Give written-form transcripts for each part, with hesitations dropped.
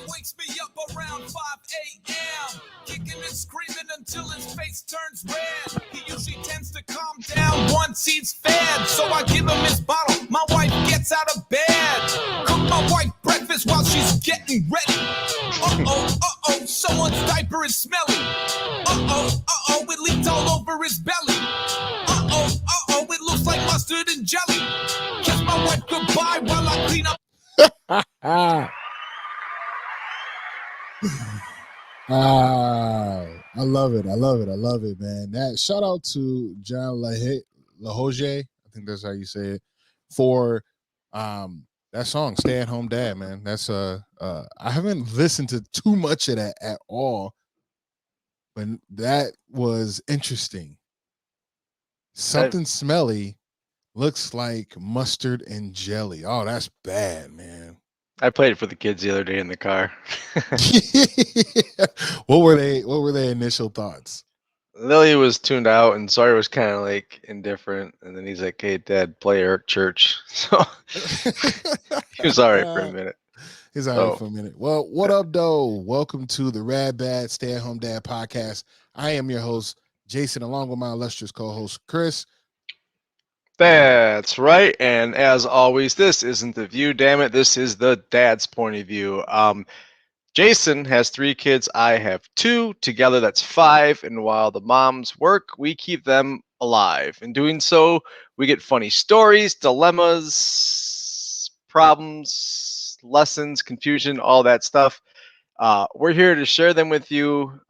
wakes me up around 5 a.m. Kicking and screaming until his face turns red. He usually tends to calm down once he's fed. So I give him his bottle. My wife gets out of bed. Cook my wife breakfast while she's getting ready. Uh-oh, someone's diaper is smelly. Uh-oh, it leaked all over his belly. Uh-oh, it looks like mustard and jelly. Kiss my wife goodbye while I clean up. I love it, man. That shout out to John LaHoje, I think that's how you say it, for that song, Stay at Home Dad, man. That's I haven't listened to too much of that at all, but that was interesting. Something smelly looks like mustard and jelly. Oh, that's bad, man. I played it for the kids the other day in the car. What were their initial thoughts? Lilly was tuned out and Sawyer was kind of like indifferent. And then he's like, hey, Dad, play Eric Church. So he was all right for a minute. He's all right for a minute. Well, what up, though? Welcome to the RBSAHD Stay at Home Dad Podcast. I am your host, Jason, along with my illustrious co-host, Chris. That's right. And as always, this isn't the view, damn it. This is the dad's point of view. Jason has 3 kids. I have 2. Together, that's 5. And while the moms work, we keep them alive. In doing so, we get funny stories, dilemmas, problems, lessons, confusion, all that stuff. We're here to share them with you,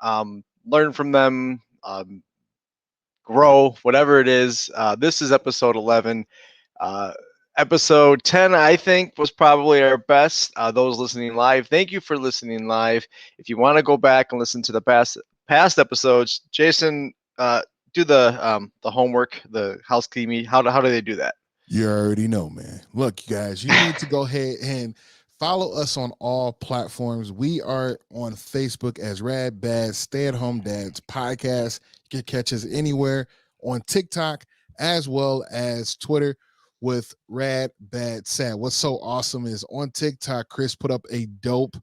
learn from them, grow, whatever it is. This is episode 11. Episode 10, I think, was probably our best. Those listening live, thank you for listening live. If you want to go back and listen to the past episodes, Jason, do the homework, the housekeeping. How do they do that? You already know, man. Look, you guys, you need to go ahead and follow us on all platforms. We are on Facebook as RBSAHD Stay at Home Dads Podcast. You can catch us anywhere on TikTok as well as Twitter with RBSAHD. What's so awesome is on TikTok, Chris put up a dope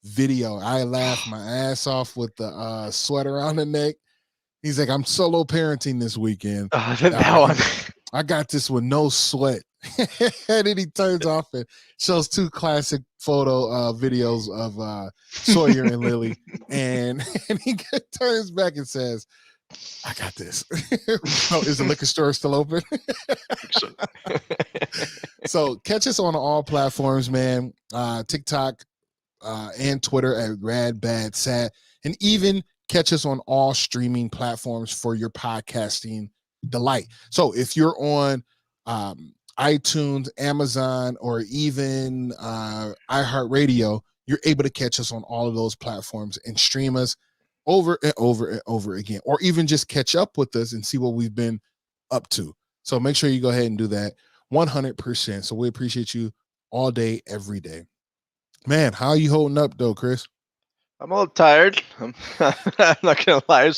video. I laughed my ass off with the sweater on the neck. He's like, I'm solo parenting this weekend. That one. I got this with no sweat. And then he turns off and shows 2 classic videos of Sawyer and Lilly. And he turns back and says, I got this. Oh, is the liquor store still open? So catch us on all platforms, man. TikTok and Twitter at RBSAHD. And even catch us on all streaming platforms for your podcasting delight. So if you're on iTunes, Amazon, or even iHeartRadio, you're able to catch us on all of those platforms and stream us over and over and over again, or even just catch up with us and see what we've been up to. So make sure you go ahead and do that 100%. So we appreciate you all day, every day. Man, how are you holding up though, Chris? I'm a little tired. I'm not gonna lie.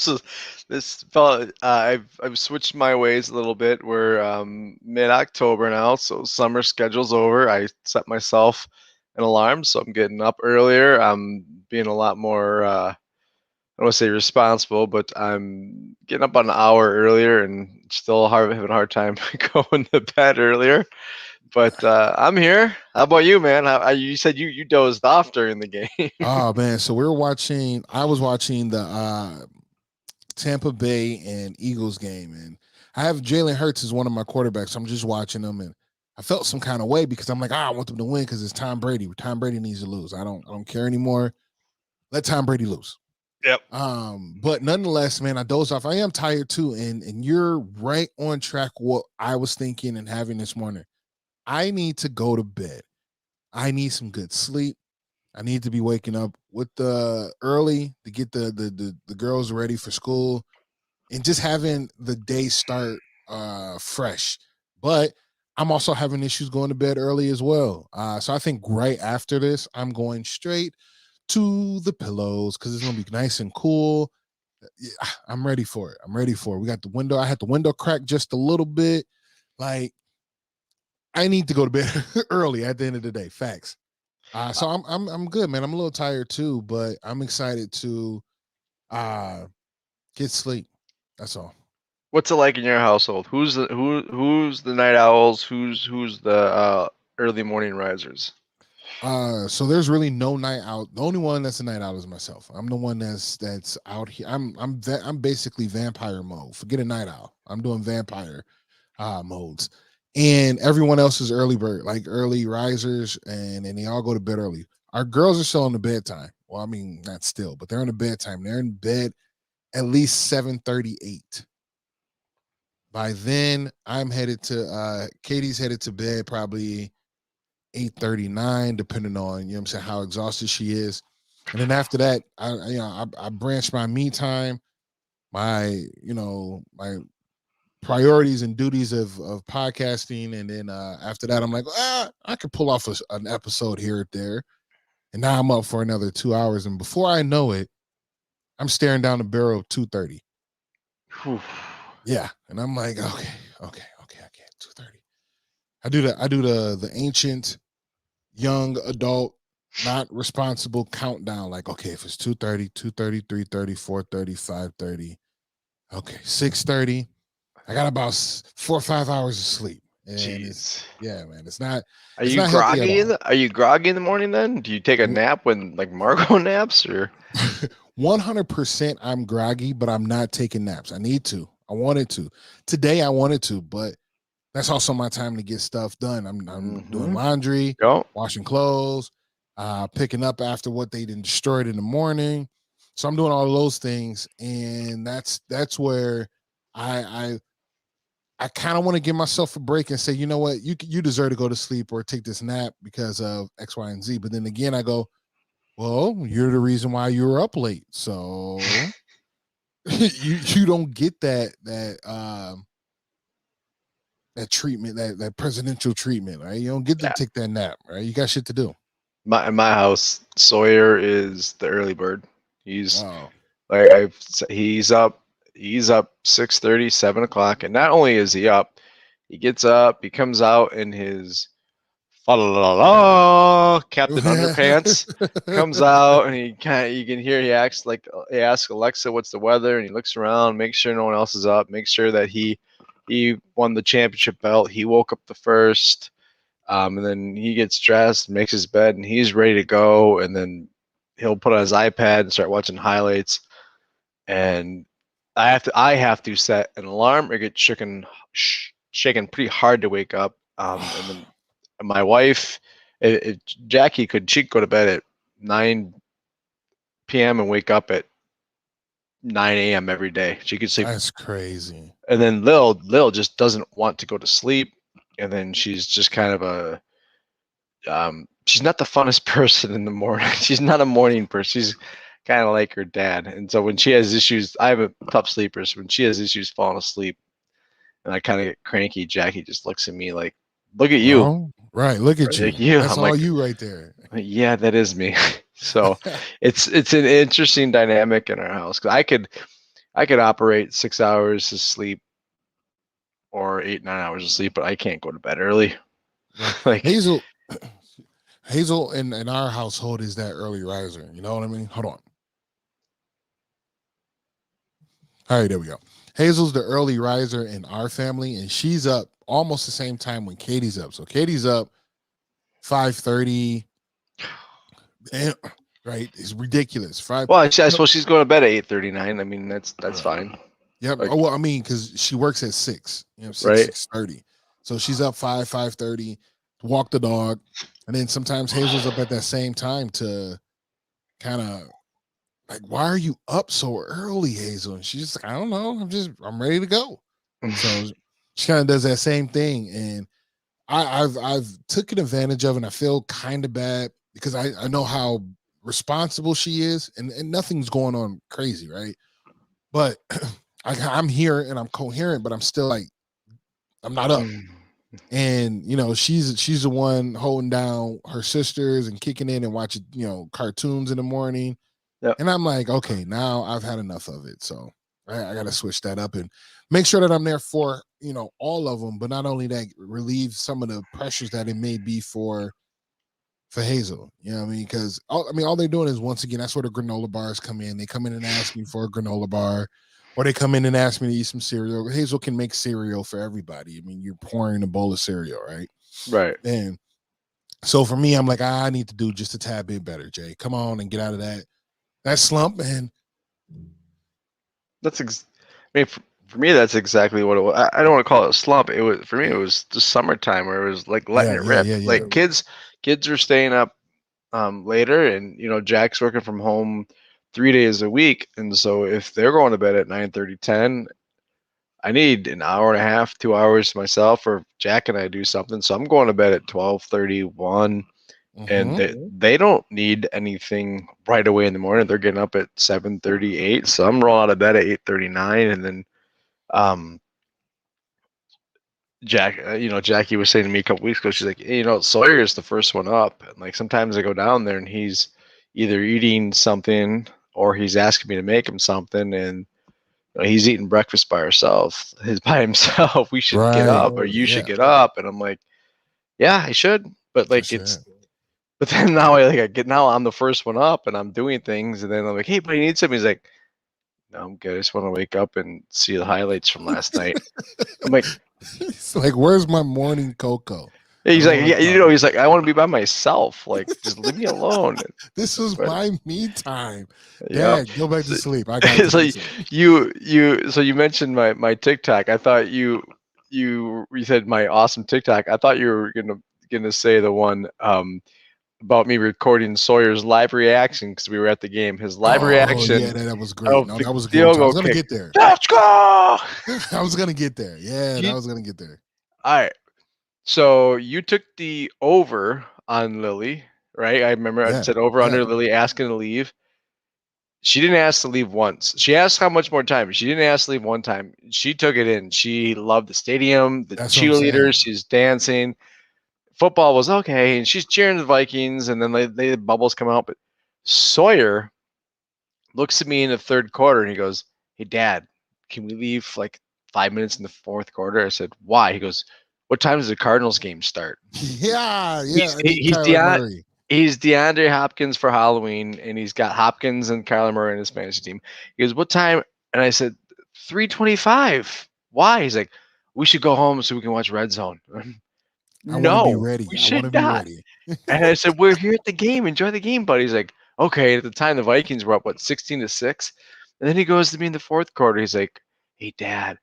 This felt. I've switched my ways a little bit. We're mid-October now, so summer schedule's over. I set myself an alarm, so I'm getting up earlier. I'm being a lot more. I don't want to say responsible, but I'm getting up about an hour earlier, and still having a hard time going to bed earlier. But I'm here. How about you, man? You said you dozed off during the game. Oh man, so I was watching the Tampa Bay and Eagles game, and I have Jalen Hurts as one of my quarterbacks. So I'm just watching them, and I felt some kind of way because I'm like, I want them to win because it's Tom Brady. Tom Brady needs to lose. I don't care anymore. Let Tom Brady lose. Yep. But nonetheless, man, I dozed off. I am tired too, and you're right on track. What I was thinking and having this morning. I need to go to bed. I need some good sleep. I need to be waking up with the early to get the girls ready for school and just having the day start fresh. But I'm also having issues going to bed early as well. So I think right after this, I'm going straight to the pillows because it's going to be nice and cool. Yeah, I'm ready for it. We got the window. I had the window cracked just a little bit. Like, I need to go to bed early at the end of the day. Facts. So I'm good, man. I'm a little tired too, but I'm excited to get sleep. That's all. What's it like in your household? Who's the night owls? Who's the early morning risers? So there's really no night out. The only one that's a night out is myself. I'm the one that's out here. I'm basically vampire mode. Forget a night owl. I'm doing vampire modes. And everyone else is early bird, like early risers, and they all go to bed early. Our girls are still in the bedtime. Well, I mean, not still, but they're in the bedtime. They're in bed at least 7:38. By then, I'm headed to Katie's headed to bed probably 8:39, depending on, you know what I'm saying, how exhausted she is. And then after that, I branch my me time, my priorities and duties of podcasting. And then after that, I'm like, I could pull off an episode here or there. And now I'm up for another 2 hours. And before I know it, I'm staring down the barrel of 2:30. Yeah. And I'm like, okay. 2:30. I do the ancient young adult, not responsible countdown. Like, okay, if it's 2:30, 2:30, 3:30, 4:30, 5:30, okay, 6:30. I got about 4 or 5 hours of sleep. And Jeez. man, it's not Are it's you not healthy at groggy? all. Are you groggy in the morning then? Do you take a nap when like Margo naps or? 100% I'm groggy, but I'm not taking naps. I need to. I wanted to. Today I wanted to, but that's also my time to get stuff done. I'm doing laundry, washing clothes, picking up after what they didn't destroyed in the morning. So I'm doing all those things, and that's where I kind of want to give myself a break and say, you know what, you deserve to go to sleep or take this nap because of X, Y, and Z. But then again, I go, well, you're the reason why you were up late, so you don't get that treatment, that presidential treatment, right? You don't get to take that nap, right? You got shit to do. In my house, Sawyer is the early bird. He's he's up 6:30, 7 o'clock, and not only is he up, he gets up, he comes out in his Captain Underpants, comes out, and you can hear he asks Alexa what's the weather, and he looks around, makes sure no one else is up, makes sure that he won the championship belt. He woke up the first. And then he gets dressed, makes his bed, and he's ready to go. And then he'll put on his iPad and start watching highlights. And I have to set an alarm or get shaken pretty hard to wake up. And then my wife, Jackie, she'd go to bed at 9 p.m. and wake up at 9 a.m. every day. She could sleep. That's crazy. And then Lil just doesn't want to go to sleep. And then she's just kind of she's not the funnest person in the morning. She's not a morning person. She's kind of like her dad. And so when she has issues, I have a tough sleeper. So when she has issues falling asleep and I kind of get cranky, Jackie just looks at me like, look at you. Oh, right. Look at you. That's I'm all like, you right there. Yeah, that is me. So it's an interesting dynamic in our house. Cause I could operate 6 hours of sleep or 8, 9 hours of sleep, but I can't go to bed early. Right. Like Hazel in our household is that early riser. You know what I mean? Hold on. All right, there we go. Hazel's the early riser in our family, and she's up almost the same time when Katie's up. So Katie's up 5:30. Right? It's ridiculous. Well, I suppose she's going to bed at 8:39. I mean, that's fine. Yeah. Like, well, I mean, because she works at 6, 6:30. So she's up 5:30 to walk the dog. And then sometimes Hazel's up at that same time to kind of like, why are you up so early, Hazel? And she's just like, I don't know. I'm ready to go. So she kind of does that same thing. And I've taken advantage of it, and I feel kind of bad because I know how responsible she is, and nothing's going on crazy, right? But I'm here and I'm coherent, but I'm still like, I'm not up. And she's the one holding down her sisters and kicking in and watching cartoons in the morning. Yep. And I'm like, okay, now I've had enough of it, so I got to switch that up and make sure that I'm there for all of them, but not only that, relieve some of the pressures that it may be for for Hazel. You know what I mean? Because all they're doing is, once again, that's where the granola bars come in. They come in and ask me for a granola bar, or they come in and ask me to eat some cereal. Hazel can make cereal for everybody. I mean, you're pouring a bowl of cereal, right? Right. And so for me, I'm like, I need to do just a tad bit better, Jay. Come on and get out of that slump, man. I mean, for me, that's exactly what it was. I don't want to call it a slump. It was, for me, it was the summertime where it was like letting it rip. Like kids are staying up later, and Jack's working from home 3 days a week, and so if they're going to bed at 9:30, 10, I need an hour and a half, 2 hours to myself, or Jack and I do something. So I'm going to bed at 12:30, 1. And they don't need anything right away in the morning. They're getting up at 7:30, 8. So I'm rolling out of bed at 8:39, and then Jackie was saying to me a couple weeks ago, she's like, hey, Sawyer is the first one up, and like sometimes I go down there and he's either eating something or he's asking me to make him something, and he's eating breakfast by himself. We should get up, or you should get up, and I'm like, yeah, I should, but like But then now I'm the first one up and I'm doing things, and then I'm like, hey, but you need something. He's like, no, I'm good. I just want to wake up and see the highlights from last night. I'm like, it's like, where's my morning cocoa? He's like, yeah, he's like, I want to be by myself. Like, just leave me alone. This is my me time. Yeah, go back to sleep. I got so you mentioned my TikTok. I thought you said my awesome TikTok. I thought you were gonna say the one about me recording Sawyer's live reaction because we were at the game. His live reaction. Yeah, that was great. No, that was good. I was gonna get there. Let's go. I was gonna get there. Yeah, I was gonna get there. All right. So you took the over on Lilly, right? I remember I said over under Lilly asking to leave. She didn't ask to leave once. She asked how much more time. She didn't ask to leave one time. She took it in. She loved the stadium, the cheerleaders. She's dancing. Football was okay, and she's cheering the Vikings, and then the bubbles come out. But Sawyer looks at me in the third quarter, and he goes, hey, Dad, can we leave like 5 minutes in the fourth quarter? I said, why? He goes, what time does the Cardinals game start? Yeah. He's DeAndre Hopkins for Halloween, and he's got Hopkins and Kyler Murray in his fantasy team. He goes, what time? And I said, 3:25. Why? He's like, we should go home so we can watch Red Zone. I want to be ready. We should not. And I said, we're here at the game. Enjoy the game, buddy. He's like, okay. At the time, the Vikings were up, 16-6? And then he goes to me in the fourth quarter. He's like, hey, Dad,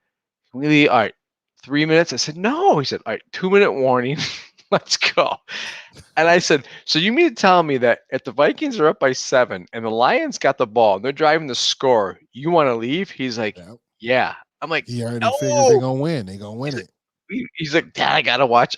can we leave? All right, 3 minutes. I said, no. He said, all right, 2-minute warning. Let's go. And I said, so you mean to tell me that if the Vikings are up by 7 and the Lions got the ball and they're driving the score, you want to leave? He's like, yeah. I'm like, he already figures they're gonna win. They're gonna win it. He's like, Dad, I gotta watch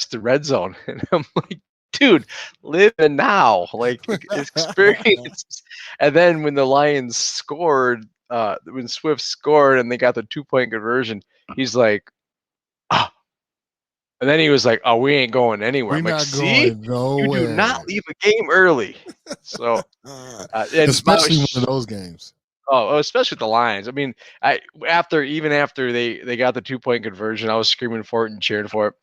the Red Zone. And I'm like, dude, live in now, like experience. And then when the Lions scored, when Swift scored and they got the 2-point conversion, he's like, ah. And then he was like, oh, we ain't going anywhere. I'm like, see, you do not leave a game early. So, especially one of those games. Oh, especially with the Lions. I mean, after they got the 2-point conversion, I was screaming for it and cheering for it.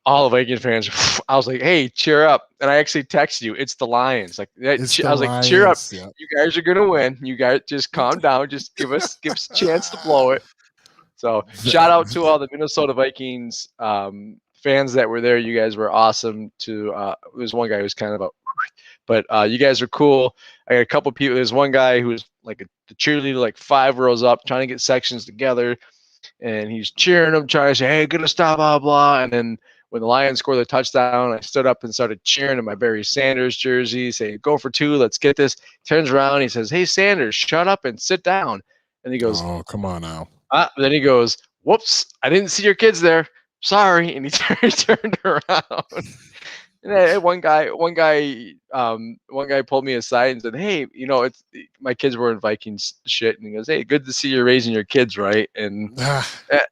All the Vikings fans, I was like, "Hey, cheer up!" And I actually texted you, "It's the Lions." Like, I was like, "Cheer up! Yeah. You guys are gonna win. You guys just calm down. Just give us a chance to blow it." So, shout out to all the Minnesota Vikings fans that were there. You guys were awesome. There was one guy who was kind of but you guys are cool. I got a couple people. There's one guy who was like the cheerleader, like 5 rows up, trying to get sections together, and he's cheering them, trying to say, "Hey, gonna stop, blah blah." And then when the Lions scored the touchdown, I stood up and started cheering in my Barry Sanders jersey, saying, "Go for 2, let's get this." Turns around, he says, "Hey, Sanders, shut up and sit down." And he goes, "Oh, come on now." Then he goes, "Whoops, I didn't see your kids there. Sorry." And he turned around. And one guy pulled me aside and said, "Hey, it's my kids were in Vikings shit." And he goes, "Hey, good to see you're raising your kids right." And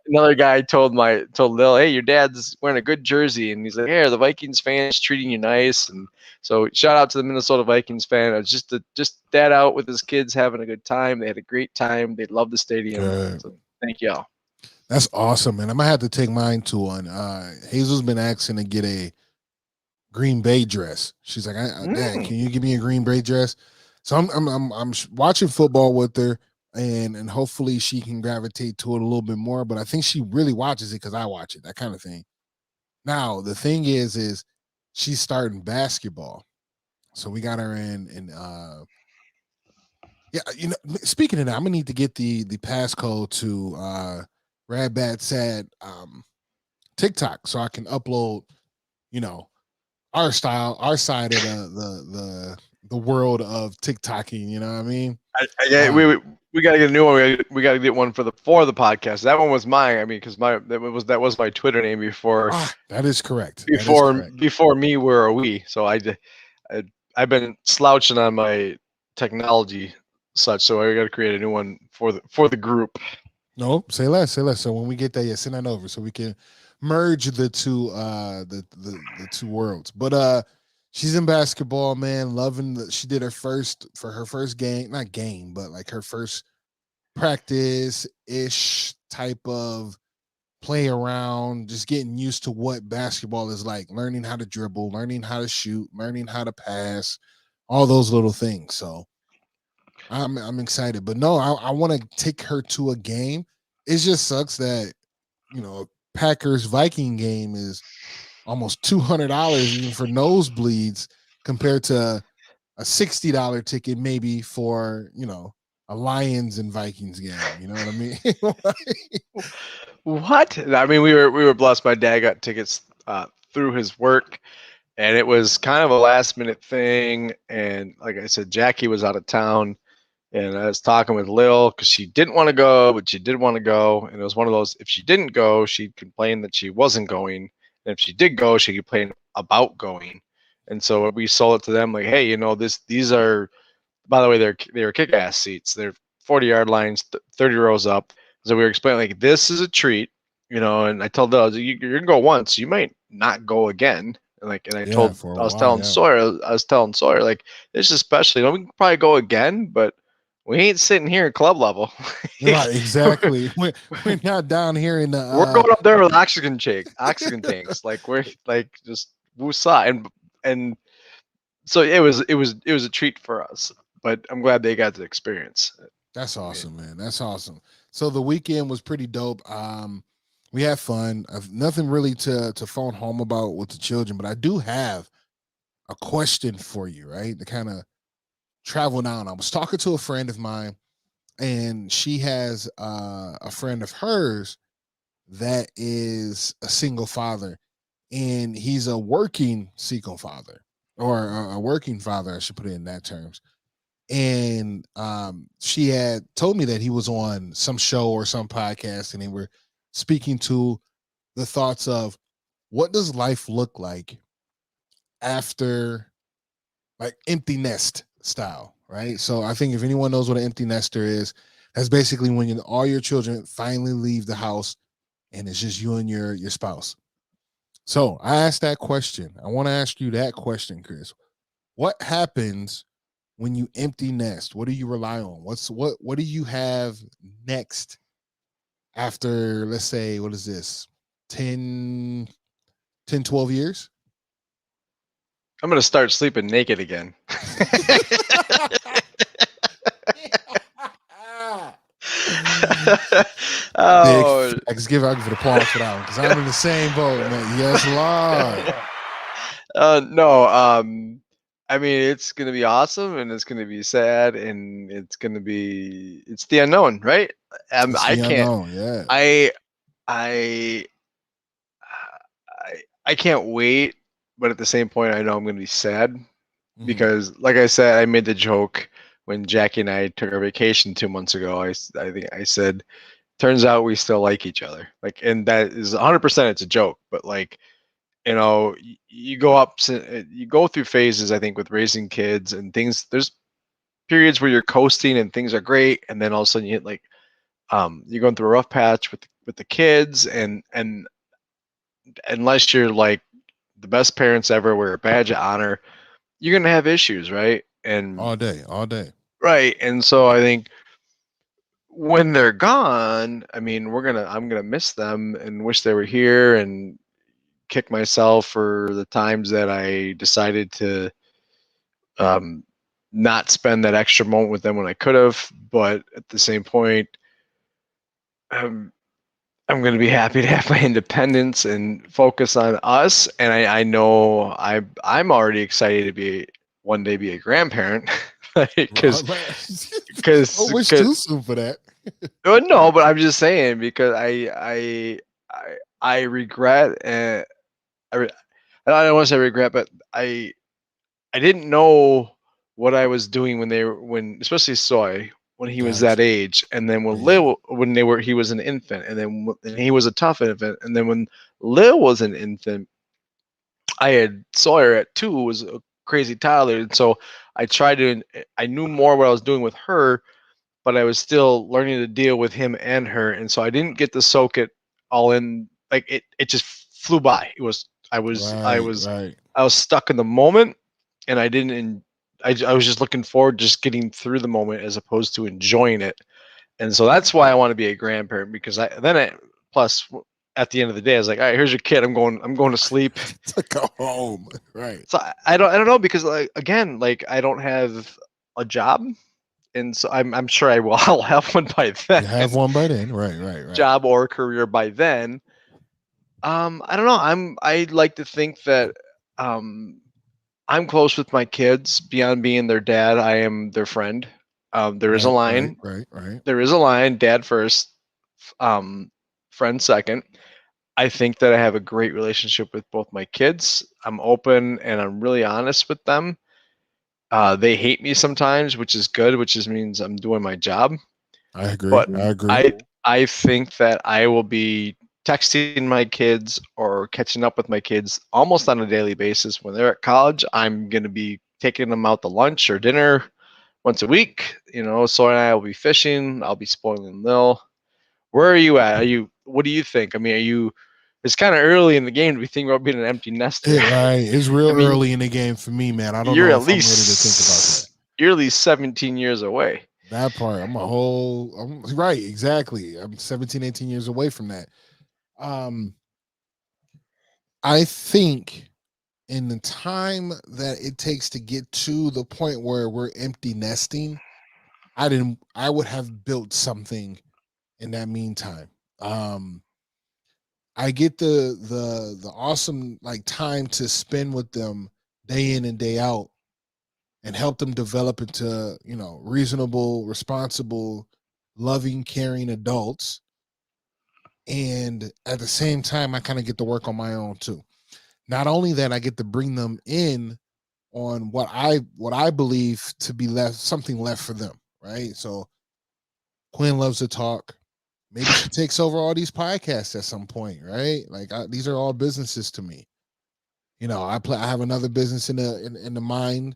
another guy told Lil, "Hey, your dad's wearing a good jersey." And he's like, "Hey, are the Vikings fans treating you nice?" And so shout out to the Minnesota Vikings fan. It was just dad out with his kids having a good time. They had a great time. They loved the stadium. So thank y'all. That's awesome, man. I might have to take mine to one. Hazel's been asking to get a Green Bay dress. She's like, Dad, can you give me a Green Bay dress? So I'm watching football with her, and hopefully she can gravitate to it a little bit more. But I think she really watches it because I watch it, that kind of thing. Now the thing is she's starting basketball, so we got her in. Yeah, speaking of that, I'm gonna need to get the passcode to RBSAHD TikTok so I can upload, our side of the world of TikToking. You know what I mean? Yeah, we got to get a new one. We got to get one for the podcast. That one was mine. I mean, because that was my Twitter name before. That is correct. Before me were a we. So I've been slouching on my technology such. So I got to create a new one for the group. No, say less. So when we get that, send that over so we can merge the two the two worlds. But she's in basketball, man, loving she did her first game, not game, but like her first practice-ish type of play around, just getting used to what basketball is like, learning how to dribble, learning how to shoot, learning how to pass, all those little things. So I'm excited, but no, I want to take her to a game. It just sucks that Packers Viking game is almost $200 even for nosebleeds compared to a $60 ticket maybe for a Lions and Vikings game. You know what I mean? What? I mean, we were blessed. My dad got tickets through his work, and it was kind of a last minute thing. And like I said, Jackie was out of town. And I was talking with Lil because she didn't want to go, but she did want to go. And it was one of those, if she didn't go, she'd complain that she wasn't going. And if she did go, she'd complain about going. And so we sold it to them like, hey, these are, by the way, they were kick-ass seats. They're 40-yard lines, 30 rows up. So we were explaining like, this is a treat, and I told them, you're going to go once. You might not go again. I was telling Sawyer, like, this is special. We can probably go again, but we ain't sitting here in club level. Right, exactly. We're not down here in the. We're going up there with oxygen tanks. Like we're like just woosah, and so it was a treat for us. But I'm glad they got to experience it. That's awesome, man. That's awesome. So the weekend was pretty dope. We had fun. I've nothing really to phone home about with the children, but I do have a question for you, right? To kind of travel down. I was talking to a friend of mine, and she has a friend of hers that is a single father, and he's a working single father, or a working father, I should put it in that terms. And she had told me that he was on some show or some podcast, and they were speaking to the thoughts of what does life look like after, like, empty nest style, right? So I think if anyone knows what an empty nester is, that's basically when all your children finally leave the house and it's just you and your spouse. So I asked that question. I want to ask you that question, Chris. What happens when you empty nest? What do you rely on? What do you have next after, let's say, what is this, 10 12 years? I'm gonna start sleeping naked again. Oh, I just give it applause for that one because I'm in the same boat, man. Yes, Lord. No, I mean, it's gonna be awesome, and it's gonna be sad, and it's the unknown, right? I can't. Unknown, yeah. I can't wait, but at the same point, I know I'm gonna be sad because, like I said, I made the joke when Jackie and I took our vacation 2 months ago. I think I said, turns out we still like each other. Like, and that is 100%. It's a joke, but like, you go through phases, I think, with raising kids and things. There's periods where you're coasting and things are great, and then all of a sudden you hit like, you're going through a rough patch with the kids, and unless you're like the best parents ever, wear a badge of honor, you're gonna have issues, right? And all day. Right. And so I think when they're gone, I mean, I'm gonna miss them and wish they were here. And kick myself for the times that I decided to not spend that extra moment with them when I could have. But at the same point, I'm going to be happy to have my independence and focus on us. And I know I'm already excited to be one day be a grandparent because I wish too soon for that. no, but I'm just saying because I regret I don't want to say regret, but I didn't know what I was doing when especially Soy when he was that Gotcha. age, and then when Yeah. he was an infant, and then and he was a tough infant, and then when Lil was an infant, I had Sawyer at 2, who was a crazy toddler, and so I knew more what I was doing with her, but I was still learning to deal with him and her, and so I didn't get to soak it all in. Like it just flew by. Right. I was stuck in the moment, and I didn't. I was just looking forward, just getting through the moment as opposed to enjoying it, and so that's why I want to be a grandparent because plus at the end of the day I was like, all right, here's your kid. I'm going to sleep. To go home. Right. So I don't know because like again like I don't have a job, and so I'm sure I'll have one by then. You have one by then. Right. Job or career by then. I don't know. I like to think that I'm close with my kids beyond being their dad. I am their friend. There is a line. Right. There is a line. Dad first, friend second. I think that I have a great relationship with both my kids. I'm open and I'm really honest with them. They hate me sometimes, which is good, which just means I'm doing my job. I agree. But I agree. I think that I will be texting my kids or catching up with my kids almost on a daily basis. When they're at college, I'm going to be taking them out to lunch or dinner once a week. You know, Sawyer and I will be fishing. I'll be spoiling Lil. Where are you at? What do you think? I mean, it's kind of early in the game to be thinking about being an empty nester. Right. It's real I mean, early in the game for me, man. I don't you're know at if I'm ready to think least about that. you're at least 17 years away. That part. I'm right, exactly. I'm 17, 18 years away from that. I think in the time that it takes to get to the point where we're empty nesting, I would have built something in that meantime. I get the awesome like time to spend with them day in and day out and help them develop into, reasonable, responsible, loving, caring adults. And at the same time, I kind of get to work on my own too. Not only that, I get to bring them in on what I believe to be something left for them, right? So Quinn loves to talk. Maybe she takes over all these podcasts at some point, right? Like these are all businesses to me. I have another business in the mind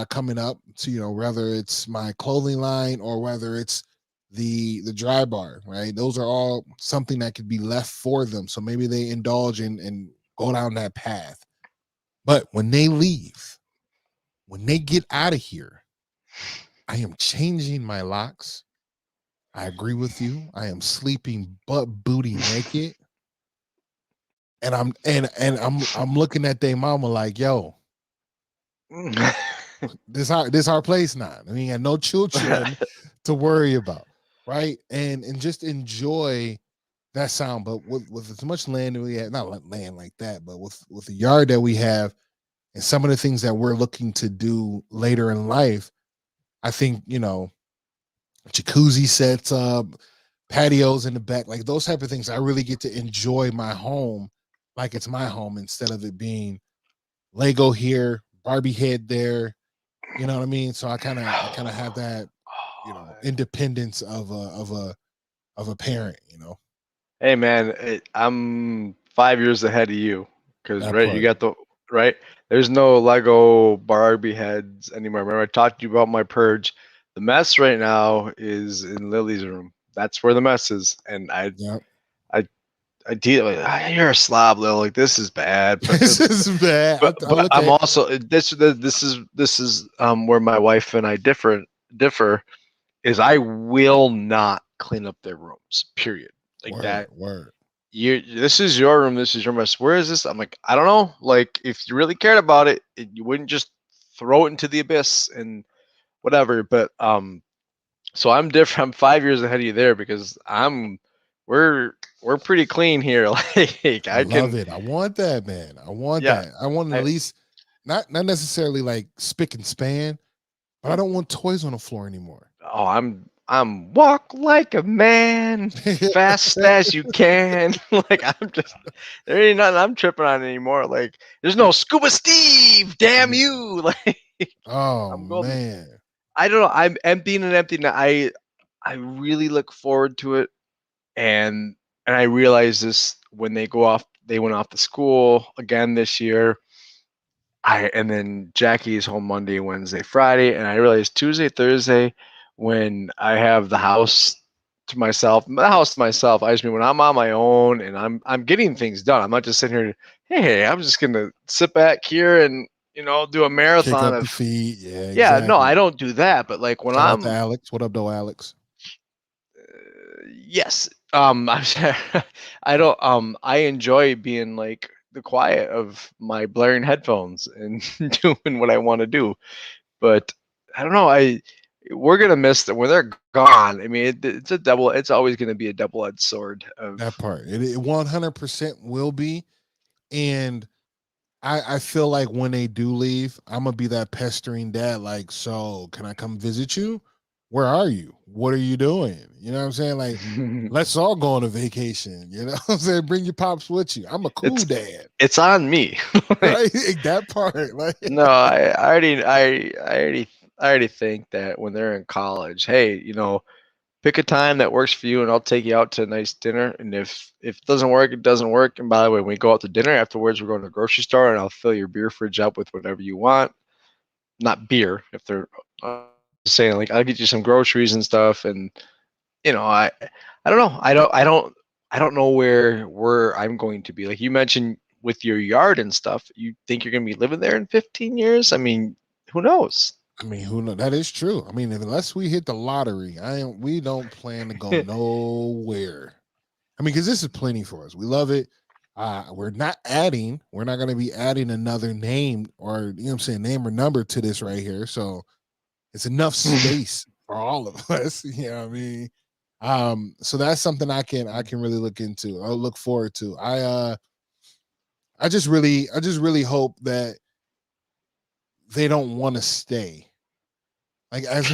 coming up. So whether it's my clothing line or whether it's the dry bar, right? Those are all something that could be left for them. So maybe they indulge and go down that path. But when they leave, when they get out of here, I am changing my locks. I agree with you. I am sleeping butt booty naked. And I'm looking at their mama like, yo, this our place now. I mean, no children to worry about, right? And just enjoy that sound. But with as much land that we have, not land like that, but with the yard that we have and some of the things that we're looking to do later in life, I think, jacuzzi sets up, patios in the back, like those type of things. I really get to enjoy my home like it's my home instead of it being Lego here, Barbie head there. You know what I mean? So I kind of have that, independence of a parent. Hey man, I'm 5 years ahead of you because That right, you part. got right. There's no Lego Barbie heads anymore. Remember, I talked to you about my purge. The mess right now is in Lily's room. That's where the mess is, and Yep. I deal with. You're a slob, Lil. Like this is bad. This is bad. But I'm also this is where my wife and I differ. Is I will not clean up their rooms. Period. Like that. Word. this is your room, this is your mess. Where is this? I'm like, I don't know. Like, if you really cared about it, you wouldn't just throw it into the abyss and whatever. But so I'm different. I'm 5 years ahead of you there because we're pretty clean here. Like I I love can, it. I want that, man. I want yeah. that. I want at I least not necessarily like spick and span, but I don't want toys on the floor anymore. oh I'm walk like a man, fast as you can. Like I'm just there ain't nothing I'm tripping on anymore. Like there's no Scuba Steve, damn you. Like Oh I'm going. man. I don't know. I'm emptying and emptying. I really look forward to it, and I realized this when they go off. They went off to school again this year. And then Jackie's home Monday, Wednesday, Friday, and I realized Tuesday, Thursday, when I have the house to myself, I just mean when I'm on my own and I'm getting things done. I'm not just sitting here. Hey, I'm just gonna sit back here and do a Kick marathon up the of. feet. Yeah, Yeah, no, I exactly. don't do that. But like when Shout out to I'm Alex. What up, though, Alex? yes, I don't I enjoy being like the quiet of my blaring headphones and doing what I want to do. But I don't know. We're gonna miss them when they're gone. I mean, it's a double. It's always gonna be a double-edged sword. That part. It 100% will be. And I feel like when they do leave, I'm gonna be that pestering dad. Like, so can I come visit you? Where are you? What are you doing? You know what I'm saying? Like, let's all go on a vacation. You know what I'm saying? Bring your pops with you. I'm a cool it's dad, it's on me. Like, right? That part. Like, no, I already think that when they're in college, hey, pick a time that works for you, and I'll take you out to a nice dinner. And if it doesn't work, it doesn't work. And by the way, when we go out to dinner afterwards, we're going to the grocery store, and I'll fill your beer fridge up with whatever you want. Not beer, if they're saying like I'll get you some groceries and stuff. And I don't know. I don't know where I'm going to be. Like you mentioned with your yard and stuff, you think you're going to be living there in 15 years? I mean, who knows? I mean, who knows? That is true. I mean, unless we hit the lottery, we don't plan to go nowhere. I mean, because this is plenty for us. We love it. We're not going to be adding another name or, you know what I'm saying, name or number to this right here. So it's enough space for all of us. You know what I mean? So that's something I can really look into. I'll look forward to. I just really hope that they don't want to stay. Like as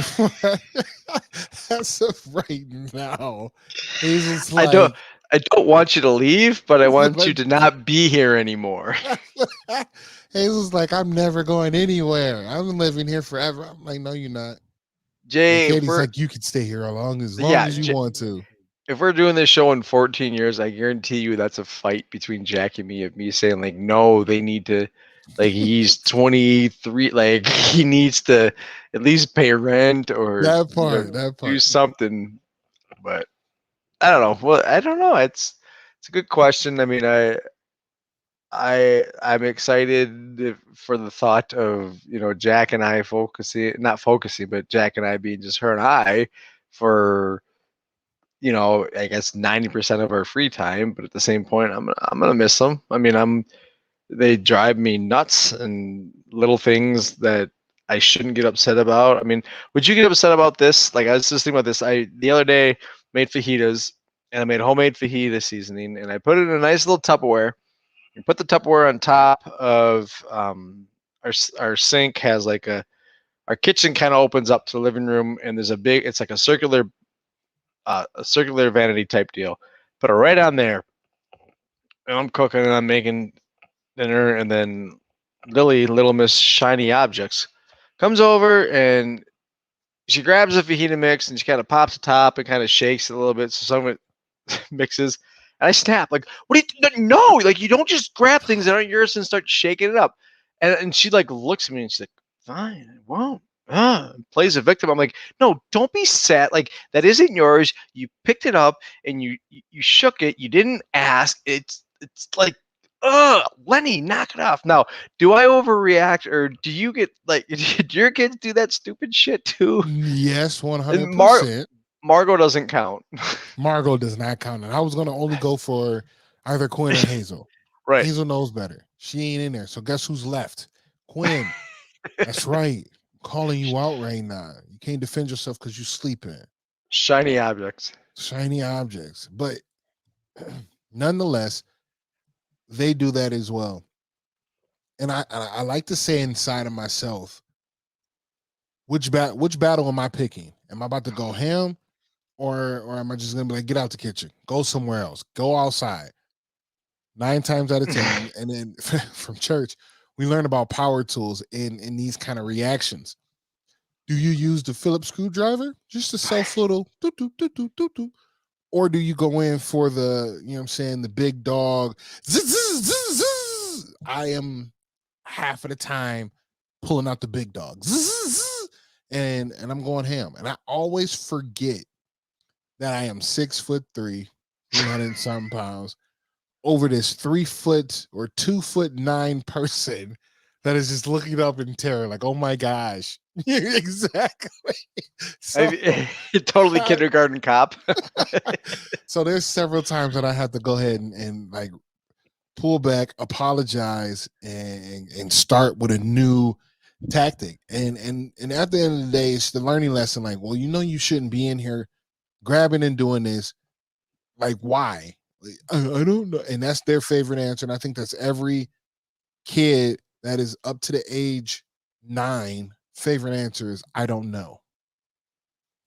of right now, Hazel's I don't like, I don't want you to leave, but I want you like to not be here anymore. Hazel's like, I'm never going anywhere. I'm living here forever. I'm like, no, you're not. And Jay, Katie's like, you can stay here as long yeah, as you want to. if we're doing this show in 14 years, I guarantee you that's a fight between Jack and me of me saying like, no, they need to, like he's 23, like he needs to at least pay rent or That do part. something. But I don't know. Well, I don't know. It's a good question. I mean, I'm excited for the thought of Jack and I not focusing, but Jack and I being just her and I for I guess 90% of our free time. But at the same point, I'm gonna miss them. I mean, they drive me nuts and little things that I shouldn't get upset about. I mean, would you get upset about this? Like I was just thinking about this. I the other day made fajitas and I made homemade fajita seasoning and I put it in a nice little Tupperware. You put the Tupperware on top of our sink has like our kitchen kind of opens up to the living room and there's it's like a circular vanity type deal. Put it right on there. And I'm cooking and I'm making dinner and then Lilly, Little Miss Shiny Objects, comes over and she grabs a fajita mix and she kind of pops the top and kind of shakes it a little bit so some of it mixes. And I snap, like, what do you, no, like, you don't just grab things that aren't yours and start shaking it up. And she, like, looks at me and she's like, fine, I won't. Plays a victim. I'm like, no, don't be sad. Like, that isn't yours. You picked it up and you shook it. You didn't ask. It's like, Lenny, knock it off. Now, do I overreact or do you get, like, do your kids do that stupid shit too? Yes, 100%. Margo doesn't count. Margo does not count. And I was going to only go for Either Quinn or Hazel. Right. Hazel knows better. She ain't in there. So guess who's left? Quinn. That's right. I'm calling you out right now. You can't defend yourself because you sleeping. Shiny objects. Shiny objects. But nonetheless, they do that as well. And I like to say inside of myself, which battle am I picking? Am I about to go ham, or am I just gonna be like, get out the kitchen, go somewhere else, go outside? 9 times out of 10, and then from church, we learn about power tools in these kind of reactions. Do you use the Phillips screwdriver, just a self little doo doo doo doo doo doo, or do you go in for the, you know what I'm saying, the big dog? Zzz, zzz, zzz, zzz. I am half of the time pulling out the big dog, and I'm going ham. And I always forget that I am 6'3", 300 and some pounds over this 3 foot or 2'9" person that is just looking up in terror, like, oh my gosh. Exactly. So, Totally kindergarten cop. so there's several times that I have to go ahead and like pull back, apologize, and start with a new tactic. And at the end of the day, it's the learning lesson. Like, well, you shouldn't be in here grabbing and doing this. Like, why? Like, I don't know. And that's their favorite answer. And I think that's every kid that is up to the age 9 favorite answer is, I don't know.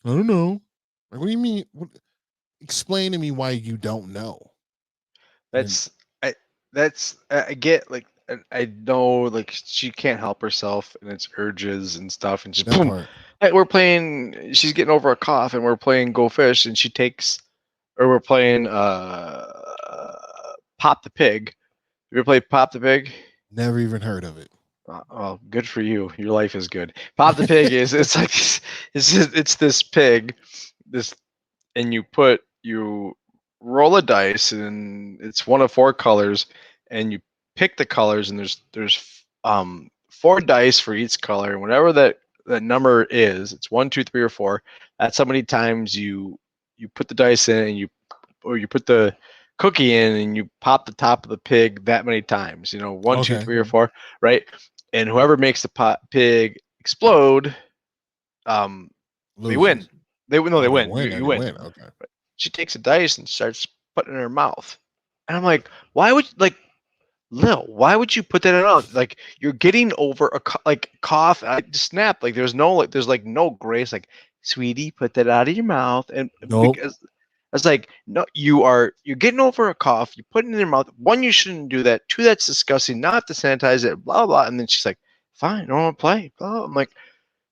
I don't know. Like, what do you mean? Explain to me why you don't know. I get, like, I know, like, she can't help herself and it's urges and stuff, and just boom. Like, we're playing, she's getting over a cough and we're playing Go Fish, and she takes, or we're playing Pop the Pig. You ever play Pop the Pig? Never even heard of it. Oh, good for you. Your life is good. Pop the Pig is, it's like, it's this pig, and you roll a dice, and it's one of 4 colors, and you pick the colors, and there's 4 dice for each color, and whatever that number is, it's 1, 2, 3, or 4. That's how many times you put the dice in, and you put the cookie in, and you pop the top of the pig that many times. 1, 2, 3, or 4, right? And whoever makes the pig explode, they win. They win. You win. Okay. She takes a dice and starts putting it in her mouth, and I'm like, why would, like, Lil, why would you put that in her mouth? Like, you're getting over a cough. I just snapped. Like, there's no grace. Like, sweetie, put that out of your mouth. And because I was like, no, you're getting over a cough. You put it in your mouth. 1, you shouldn't do that. 2, that's disgusting. Not to sanitize it. Blah blah. And then she's like, fine, I don't want to play. Blah. I'm like,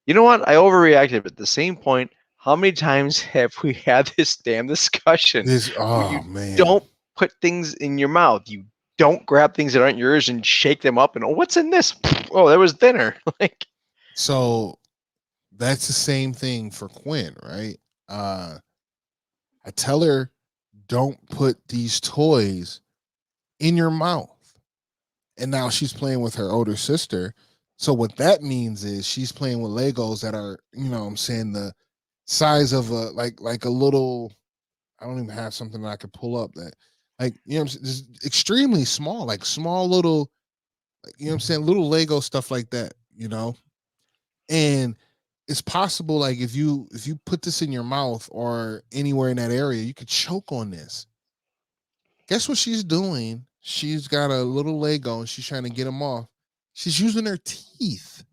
you know what? I overreacted. But at the same point, how many times have we had this damn discussion? Man. Don't put things in your mouth. You don't grab things that aren't yours and shake them up and, oh, what's in this? Oh, that was dinner. Like, so that's the same thing for Quinn, right? I tell her, don't put these toys in your mouth. And now she's playing with her older sister. So what that means is she's playing with Legos that are, the size of a little, I don't even have something that I could pull up that, like, just extremely small, like small little, little Lego stuff like that, and it's possible, like, if you put this in your mouth or anywhere in that area, you could choke on this. Guess what she's doing? She's got a little Lego and she's trying to get them off. She's using her teeth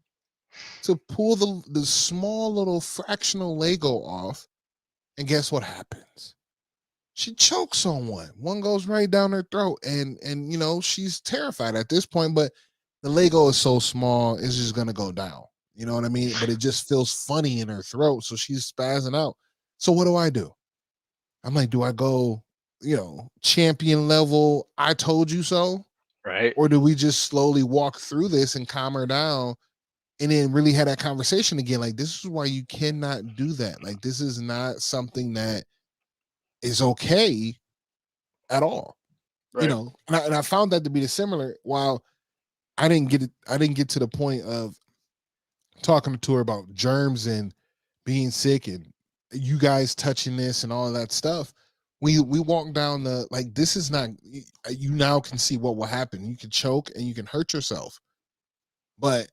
to pull the small little fractional Lego off. And guess what happens? She chokes on one. One goes right down her throat. And she's terrified at this point, but the Lego is so small, it's just going to go down. You know what I mean? But it just feels funny in her throat. So she's spazzing out. So what do? I'm like, do I go, champion level, I told you so? Right. Or do we just slowly walk through this and calm her down and then really have that conversation again? Like, this is why you cannot do that. Like, this is not something that is okay at all. Right. And I found that to be the similar. While I didn't get to the point of talking to her about germs and being sick and you guys touching this and all of that stuff. We walk down the, like, this is not, you now can see what will happen. You can choke and you can hurt yourself. But